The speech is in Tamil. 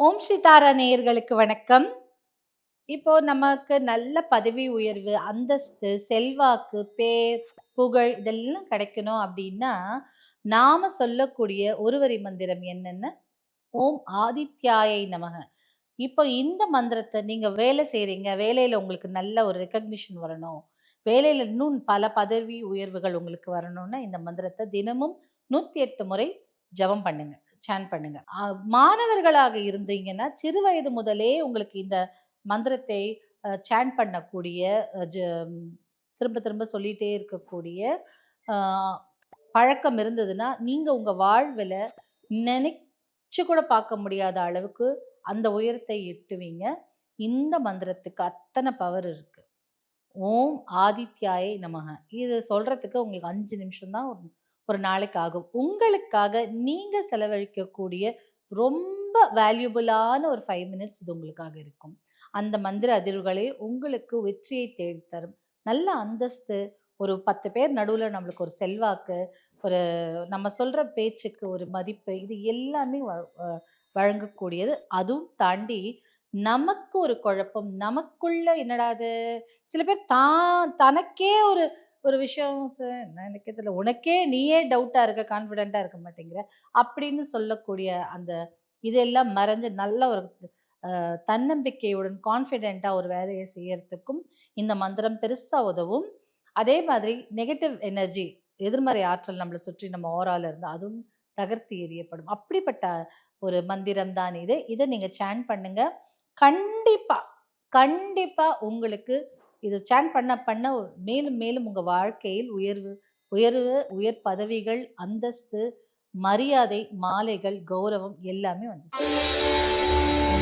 ஓம் ஸ்ரீ தாரா நேயர்களுக்கு வணக்கம். இப்போ நமக்கு நல்ல பதவி உயர்வு, அந்தஸ்து, செல்வாக்கு, பேர், புகழ் இதெல்லாம் கிடைக்கணும் அப்டின்னா, நாம சொல்லக்கூடிய ஒரு வரி மந்திரம் என்னன்னா, ஓம் ஆதித்யாயை நமக. இப்போ இந்த மந்திரத்த நீங்க வேலை செய்றீங்க, வேலையில உங்களுக்கு நல்ல ஒரு ரெகக்னிஷன் வரணும், வேலையில இன்னும் பல பதவி உயர்வுகள் உங்களுக்கு வரணும்னா, இந்த மந்திரத்த தினமும் 108 முறை ஜெபம் பண்ணுங்க. சாண்ட் பண்ணுங்க. மாணவர்களாக இருந்தீங்கன்னா, சிறு வயது முதலே உங்களுக்கு இந்த மந்திரத்தை சாண்ட் பண்ணக்கூடிய அ ஜ திரும்ப திரும்ப சொல்லிட்டே இருக்கக்கூடிய அ பழக்கம் இருந்ததுன்னா, நீங்க உங்க வாழ்வுல நெனைச்சு கூட பார்க்க முடியாத அளவுக்கு அந்த உயரத்தை எட்டுவீங்க. இந்த மந்திரத்துக்கு அத்தன பவர் இருக்கு. ஓம் ஆதித்யாயை நமக. இது சொல்றதுக்கு உங்களுக்கு 5 நிமிஷம் தான் ஒரு ஒரு நாளைக்கு ஆகும். உங்களுக்காக நீங்க செலவழிக்கக்கூடிய ரொம்ப வேல்யூபிளான ஒரு 5 மினிட்ஸ் இது உங்களுக்காக இருக்கும். அந்த மந்திர அதிர்வுகளே உங்களுக்கு வெற்றியை தேடித் தரும். நல்ல அந்தஸ்து, ஒரு 10 பேர் நடுவுல நம்மளுக்கு ஒரு செல்வாக்கு, ஒரு நம்ம சொல்ற பேச்சுக்கு ஒரு மதிப்பு, இது எல்லாமே வழங்கக்கூடியது. அதுவும் தாண்டி நமக்கு ஒரு குழப்பம், நமக்குள்ள என்னடா இது சில பேர் தனக்கே ஒரு ஒரு விஷயம் நான் எனக்கே தெரியல. உனக்கே நீயே டவுட்டா இருக்க, கான்ஃபிடென்ட்டா இருக்க மாட்டேங்கிற. அப்படின்னு சொல்லக்கூடிய அந்த இதெல்லாம் மறைஞ்சு நல்ல ஒரு தன்னம்பிக்கையுடன் கான்ஃபிடென்ட்டா ஒரு வேலைய செய்யறதுக்கும் இந்த மந்திரம் பெருசா உதவும். அதே மாதிரி நெகட்டிவ் எனர்ஜி எதிர்மறை ஆற்றல் நம்மள சுற்றி நம்ம ஓரால இருந்தா அதுவும் தகர்த்து எறியப்படும். அப்படிப்பட்ட ஒரு மந்திரம் தான் இது. இத நீங்க சாண்ட் பண்ணுங்க. கண்டிப்பா, கண்டிப்பா உங்களுக்கு இது சாண்ட் பண்ண பண்ண மேலும் மேலும் உங்க வாழ்க்கையில் உயர்வு உயர்வு, உயர் பதவிகள், அந்தஸ்து, மரியாதை, மாலைகள், கௌரவம் எல்லாமே வந்து சேரும்.